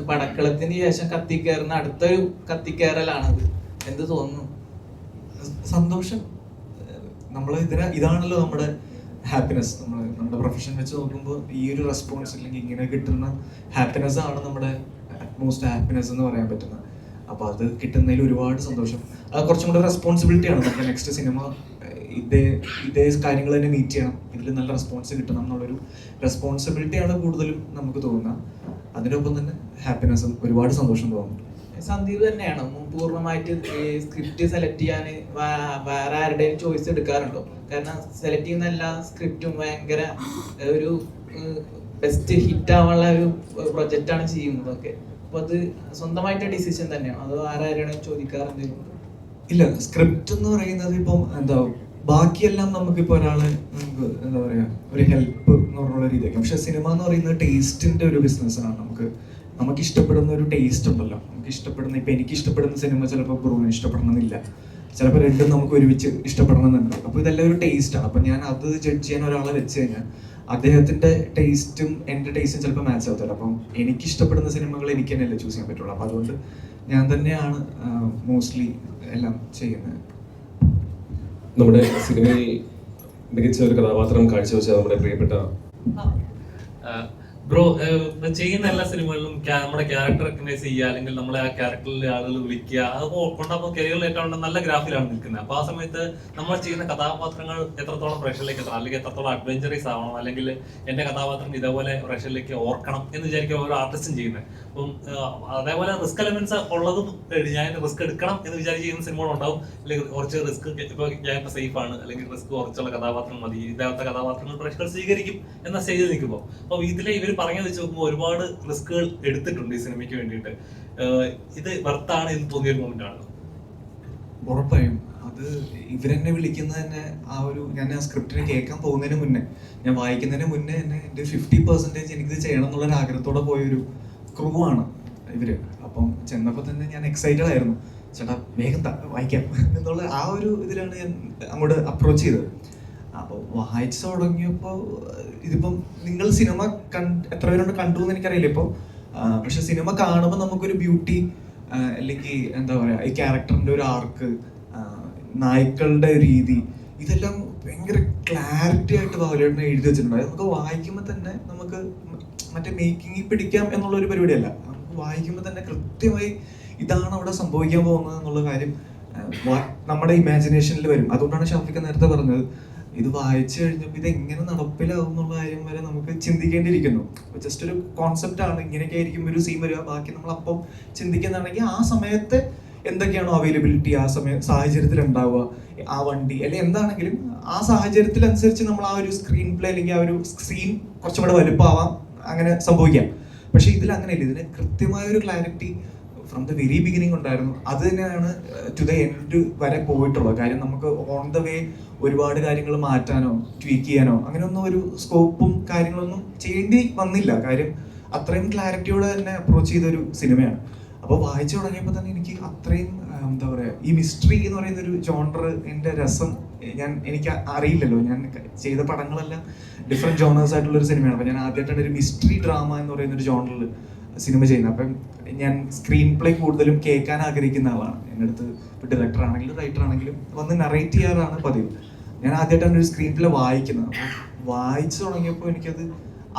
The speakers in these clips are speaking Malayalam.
പടക്കളത്തിന് ശേഷം കത്തിക്കയറുന്ന അടുത്തൊരു കത്തിക്കയറലാണത്. എന്ത് തോന്നുന്നു? സന്തോഷം. നമ്മൾ ഇതാണല്ലോ നമ്മുടെ ഹാപ്പിനെസ്. നമ്മുടെ പ്രൊഫഷൻ വെച്ച് നോക്കുമ്പോൾ ഈ ഒരു റെസ്പോൺസ് അല്ലെങ്കിൽ ഇങ്ങനെ കിട്ടുന്ന ഹാപ്പിനെസ് ആണ് നമ്മുടെ അറ്റ്മോസ്റ്റ് ഹാപ്പിനെസ് എന്ന് പറയാൻ പറ്റുന്നത്. അപ്പോൾ അത് കിട്ടുന്നതിൽ ഒരുപാട് സന്തോഷം. അത് കുറച്ചും കൂടെ റെസ്പോൺസിബിലിറ്റിയാണ്. നമുക്ക് നെക്സ്റ്റ് സിനിമ ഇതേ കാര്യങ്ങൾ തന്നെ മീറ്റ് ചെയ്യണം, ഇതിൽ നല്ല റെസ്പോൺസ് കിട്ടണം എന്നുള്ളൊരു റെസ്പോൺസിബിലിറ്റിയാണ് കൂടുതലും നമുക്ക് തോന്നുക. അതിനൊപ്പം തന്നെ ഹാപ്പിനെസ്സും ഒരുപാട് സന്തോഷം തോന്നുന്നുണ്ട്. സന്ദീപ് തന്നെയാണോ പൂർണ്ണമായിട്ട് സ്ക്രിപ്റ്റ് സെലക്ട് ചെയ്യാൻ വേറെ ആരുടെയും ചോയ്സ് എടുക്കാറുണ്ടോ? കാരണം സെലക്ട് ചെയ്യുന്ന എല്ലാ സ്ക്രിപ്റ്റും ഭയങ്കര ഒരു ബെസ്റ്റ് ഹിറ്റ് ആവാനുള്ള ഒരു പ്രൊജക്റ്റാണ് ചെയ്യുന്നതൊക്കെ. അപ്പൊ അത് സ്വന്തമായിട്ട് ഡിസിഷൻ തന്നെയാണോ അതോ ആരാരും ചോദിക്കാറുണ്ട്? ഇല്ല, സ്ക്രിപ്റ്റ് എന്ന് പറയുന്നത് ഇപ്പം ബാക്കിയെല്ലാം നമുക്കിപ്പോൾ ഒരാള് എന്താ പറയാ ഒരു ഹെൽപ്പ് എന്ന് പറഞ്ഞുള്ള രീതിയൊക്കെ. പക്ഷെ സിനിമ എന്ന് പറയുന്നത് ടേസ്റ്റിന്റെ ഒരു ബിസിനസ്സാണ്. നമുക്ക് ഇഷ്ടപ്പെടുന്ന ഒരു ടേസ്റ്റ് ഉണ്ടല്ലോ. നമുക്ക് ഇഷ്ടപ്പെടുന്ന ഇപ്പൊ എനിക്ക് ഇഷ്ടപ്പെടുന്ന സിനിമ ചിലപ്പോൾ ബ്രൂവിന് ഇഷ്ടപ്പെടണമെന്നില്ല, ചിലപ്പോൾ രണ്ടും നമുക്ക് ഒരുമിച്ച് ഇഷ്ടപ്പെടണമെന്നുണ്ട്. അപ്പൊ ഇതെല്ലാം ഒരു ടേസ്റ്റ് ആണ്. അപ്പൊ ഞാൻ അത് ജഡ്ജ് ചെയ്യാൻ ഒരാളെ വെച്ച് കഴിഞ്ഞാൽ അദ്ദേഹത്തിന്റെ ടേസ്റ്റും എന്റെ ടേസ്റ്റും ചിലപ്പോൾ മാച്ച് ആവത്തില്ല. അപ്പം എനിക്ക് ഇഷ്ടപ്പെടുന്ന സിനിമകൾ എനിക്ക് തന്നെയല്ലേ ചൂസ് ചെയ്യാൻ പറ്റുള്ളൂ. അപ്പൊ അതുകൊണ്ട് ഞാൻ തന്നെയാണ് മോസ്റ്റ്ലി എല്ലാം ചെയ്യുന്നത്. നമ്മുടെ സിനിമയിൽ മികച്ച ഒരു കഥാപാത്രം കാഴ്ചവെച്ച നമ്മുടെ പ്രിയപ്പെട്ട ബ്രോ ചെയ്യുന്ന എല്ലാ സിനിമകളിലും നമ്മുടെ ക്യാരക്ടർ റെക്കഗ്നൈസ് ചെയ്യുക, അല്ലെങ്കിൽ നമ്മളെ ആ ക്യാരക്ടറിലെ ആളുകൾ വിളിക്കുക, അത് കൊണ്ടാകുമ്പോൾ കരിയറിൽ ഏറ്റവും നല്ല ഗ്രാഫിലാണ് നിൽക്കുന്നത്. അപ്പോൾ ആ സമയത്ത് നമ്മൾ ചെയ്യുന്ന കഥാപാത്രങ്ങൾ എത്രത്തോളം പ്രേക്ഷകരിലേക്ക് എത്തണം, അല്ലെങ്കിൽ എത്രത്തോളം അഡ്വഞ്ചറീസ് ആവണം, അല്ലെങ്കിൽ എൻ്റെ കഥാപാത്രം ഇതേപോലെ പ്രേക്ഷകരിലേക്ക് ഓർക്കണം എന്ന് വിചാരിക്കുക ഓരോ ആർട്ടിസ്റ്റും ചെയ്യുന്നത്. അപ്പം അതേപോലെ റിസ്ക് എലമെന്റ്സ് ഉള്ളതും ഞാൻ റിസ്ക് എടുക്കണം എന്ന് വിചാരിച്ച് ചെയ്യുന്ന സിനിമകളുണ്ടാവും. അല്ലെങ്കിൽ കുറച്ച് റിസ്ക് ഇപ്പോൾ ഞാനിപ്പോൾ സേഫ് ആണ്, അല്ലെങ്കിൽ റിസ്ക് കുറച്ചുള്ള കഥാപാത്രങ്ങൾ മതി, ഇതേപോലത്തെ കഥാപാത്രങ്ങൾ പ്രേക്ഷകർ സ്വീകരിക്കും എന്ന സ്റ്റേജിൽ നിൽക്കുമ്പോൾ അപ്പോൾ ഇതിലെ ഇവർ പറഞ്ഞു വെച്ച് നോക്കുമ്പോൾ ഒരുപാട് റിസ്കുകൾ എടുത്തിട്ടുണ്ട് ഈ സിനിമയ്ക്ക് വേണ്ടിയിട്ട്. ഇത് വർത്താണ് എന്ന് തോന്നിയൊരു മൊമെന്റ് ആണ്. ഉറപ്പായും അത് ഇവരെന്നെ വിളിക്കുന്നത് തന്നെ ഞാൻ ആ സ്ക്രിപ്റ്റിന് കേൾക്കാൻ പോകുന്നതിന് മുന്നേ, ഞാൻ വായിക്കുന്നതിന് മുന്നേ തന്നെ എൻ്റെ 50% എനിക്കിത് ചെയ്യണം എന്നുള്ളൊരു ആഗ്രഹത്തോടെ പോയൊരു ക്രൂ ആണ് ഇവര്. അപ്പം ചെന്നപ്പോൾ തന്നെ ഞാൻ എക്സൈറ്റഡ് ആയിരുന്നു. ചേട്ടാ വേഗം വായിക്കാം എന്നുള്ള ആ ഒരു ഇതിലാണ് ഞാൻ അങ്ങോട്ട് അപ്രോച്ച് ചെയ്തത്. അപ്പോൾ വായിച്ചു തുടങ്ങിയപ്പോൾ ഇതിപ്പം നിങ്ങൾ സിനിമ എത്ര പേരുണ്ട് കണ്ടു എന്ന് എനിക്കറിയില്ല ഇപ്പോൾ. പക്ഷെ സിനിമ കാണുമ്പോൾ നമുക്കൊരു ബ്യൂട്ടി, അല്ലെങ്കിൽ എന്താ പറയുക ഈ ക്യാരക്ടറിൻ്റെ ഒരു ആർക്ക്, നായ്ക്കളുടെ രീതി, ഇതെല്ലാം ഭയങ്കര ക്ലാരിറ്റി ആയിട്ട് ബാബുലേട്ടനെ എഴുതി വെച്ചിട്ടുണ്ട്. നമുക്ക് വായിക്കുമ്പോൾ തന്നെ നമുക്ക് മറ്റേ മേക്കിങ്ങിൽ പിടിക്കാം എന്നുള്ളൊരു പരിപാടിയല്ല. നമുക്ക് വായിക്കുമ്പോൾ തന്നെ കൃത്യമായി ഇതാണ് അവിടെ സംഭവിക്കാൻ പോകുന്നത് എന്നുള്ള കാര്യം നമ്മുടെ ഇമാജിനേഷനിൽ വരും. അതുകൊണ്ടാണ് ഷാഫിക്ക് നേരത്തെ പറഞ്ഞത് ഇത് വായിച്ചു കഴിഞ്ഞപ്പോൾ ഇത് എങ്ങനെ നടപ്പിലാവും എന്നുള്ള കാര്യം വരെ നമുക്ക് ചിന്തിക്കേണ്ടിയിരിക്കുന്നു. ജസ്റ്റ് ഒരു കോൺസെപ്റ്റ് ആണ്, ഇങ്ങനെയൊക്കെ ആയിരിക്കും ഒരു സീൻ വരിക, ബാക്കി നമ്മൾ അപ്പം ചിന്തിക്കുന്നതാണെങ്കിൽ ആ സമയത്ത് എന്തൊക്കെയാണോ അവൈലബിലിറ്റി ആ സാഹചര്യത്തിൽ ഉണ്ടാവുക, ആ വണ്ടി അല്ലെങ്കിൽ എന്താണെങ്കിലും ആ സാഹചര്യത്തിനനുസരിച്ച് നമ്മൾ ആ ഒരു സ്ക്രീൻ പ്ലേ അല്ലെങ്കിൽ ആ ഒരു സീൻ കുറച്ചും കൂടെ വലുപ്പമാവാം, അങ്ങനെ സംഭവിക്കാം. പക്ഷെ ഇതിൽ അങ്ങനെയില്ല. ഇതിന് കൃത്യമായ ഒരു clarity from the very beginning ഉണ്ടായിരുന്നു. അത് തന്നെയാണ് ടു ദ എൻഡ് വരെ പോയിട്ടുള്ളത്. കാര്യം നമുക്ക് ഓൺ ദ വേ ഒരുപാട് കാര്യങ്ങൾ മാറ്റാനോ ട്വീക്ക് ചെയ്യാനോ അങ്ങനെയൊന്നും ഒരു സ്കോപ്പും കാര്യങ്ങളൊന്നും ചെയ്യേണ്ടി വന്നില്ല. കാര്യം അത്രയും ക്ലാരിറ്റിയോടെ തന്നെ അപ്രോച്ച് ചെയ്തൊരു സിനിമയാണ്. അപ്പോൾ വായിച്ചു തുടങ്ങിയപ്പോൾ തന്നെ എനിക്ക് അത്രയും എന്താ പറയുക ഈ മിസ്റ്ററി എന്ന് പറയുന്ന ഒരു ജോണർ, എൻ്റെ രസം എനിക്ക് അറിയില്ലല്ലോ. ഞാൻ ചെയ്ത പടങ്ങളെല്ലാം ഡിഫറെൻറ്റ് ജോണേഴ്സ് ആയിട്ടുള്ളൊരു സിനിമയാണ്. അപ്പോൾ ഞാൻ ആദ്യമായിട്ടാണ് ഒരു മിസ്റ്ററി ഡ്രാമ എന്ന് പറയുന്നൊരു ജോണറിൽ സിനിമ ചെയ്യുന്നത്. അപ്പം ഞാൻ സ്ക്രീൻ പ്ലേ കൂടുതലും കേൾക്കാൻ ആഗ്രഹിക്കുന്ന ആളാണ്. എൻ്റെ അടുത്ത് ഇപ്പോൾ ഡയറക്ടർ ആണെങ്കിലും റൈറ്റർ ആണെങ്കിലും വന്ന് നറേറ്റ് ചെയ്യാറാണ് പതിവ്. ഞാൻ ആദ്യമായിട്ടാണ് ഒരു സ്ക്രീൻ പ്ലേ വായിക്കുന്നത്. അപ്പോൾ വായിച്ചു തുടങ്ങിയപ്പോൾ എനിക്കത്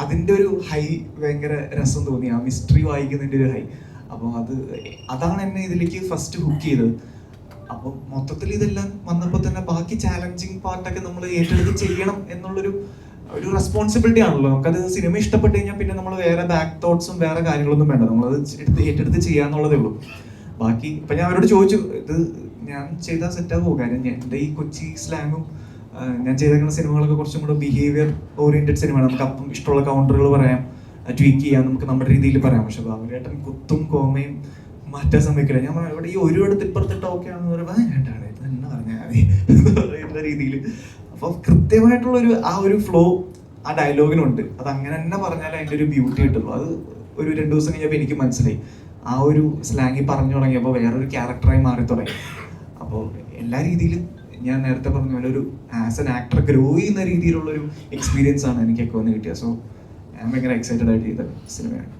അതിൻ്റെ ഒരു ഹൈ ഭയങ്കര രസം തോന്നി, ആ മിസ്റ്ററി വായിക്കുന്നതിൻ്റെ ഒരു ഹൈ. അപ്പോൾ അതാണ് എന്നെ ഇതിലേക്ക് ഫസ്റ്റ് ഹുക്ക് ചെയ്തത്. അപ്പം മൊത്തത്തിൽ ഇതെല്ലാം വന്നപ്പോൾ തന്നെ ബാക്കി ചാലഞ്ചിങ് പാർട്ടൊക്കെ നമ്മൾ ഏറ്റെടുത്ത് ചെയ്യണം എന്നുള്ളൊരു റെസ്പോൺസിബിലിറ്റി ആണല്ലോ. നമുക്കത് സിനിമ ഇഷ്ടപ്പെട്ട് കഴിഞ്ഞാൽ പിന്നെ നമ്മൾ വേറെ ബാക്ക് തോട്ട്സും വേറെ കാര്യങ്ങളൊന്നും വേണ്ട, നമ്മളത് ഏറ്റെടുത്ത് ചെയ്യാന്നുള്ളതേ ഉള്ളൂ. ബാക്കി ഇപ്പം ഞാൻ അവരോട് ചോദിച്ചു ഇത് ഞാൻ ചെയ്താൽ സെറ്റാകുമോ, കാര്യം എൻ്റെ ഈ കൊച്ചി സ്ലാങ്ങും ഞാൻ ചെയ്തേക്കുന്ന സിനിമകളൊക്കെ കുറച്ചും കൂടെ ബിഹേവിയർ ഓറിയന്റഡ് സിനിമയാണ്. നമുക്ക് അപ്പം ഇഷ്ടമുള്ള കൗണ്ടറുകൾ പറയാം, ട്വീക്ക് ചെയ്യാം, നമുക്ക് നമ്മുടെ രീതിയിൽ പറയാം. പക്ഷെ ബാബുലേട്ടൻ കുത്തും കോമയും മാറ്റാൻ സമ്മതിക്കില്ല. ഞാൻ ഇവിടെ ഈ ഒരു എടുത്ത് ഇപ്പുറത്തിട്ട് ഓക്കെ ആണെന്ന് പറയുമ്പോൾ ഏട്ടാണ് ഇത് തന്നെ പറഞ്ഞാൽ മതി എന്ന രീതിയിൽ. അപ്പോൾ കൃത്യമായിട്ടുള്ളൊരു ആ ഒരു ഫ്ലോ ആ ഡയലോഗിനുണ്ട്. അത് അങ്ങനെ തന്നെ പറഞ്ഞാൽ അതിൻ്റെ ഒരു ബ്യൂട്ടി കിട്ടുള്ളൂ. അത് ഒരു 2 ദിവസം കഴിഞ്ഞപ്പോൾ എനിക്ക് മനസ്സിലായി. ആ ഒരു സ്ലാങ്ങിൽ പറഞ്ഞു തുടങ്ങിയപ്പോൾ വേറൊരു ക്യാരക്ടറായി മാറി തുടങ്ങി. അപ്പോൾ എല്ലാ രീതിയിലും ഞാൻ നേരത്തെ പറഞ്ഞ പോലെ ഒരു ആസ് എൻ ആക്ടർ ഗ്രോ ചെയ്യുന്ന രീതിയിലുള്ളൊരു എക്സ്പീരിയൻസ് ആണ് എനിക്കൊക്കെ വന്ന് കിട്ടിയത്. സോ ഞാൻ ഭയങ്കര എക്സൈറ്റഡ് ആയിട്ട് ചെയ്ത സിനിമയാണ്.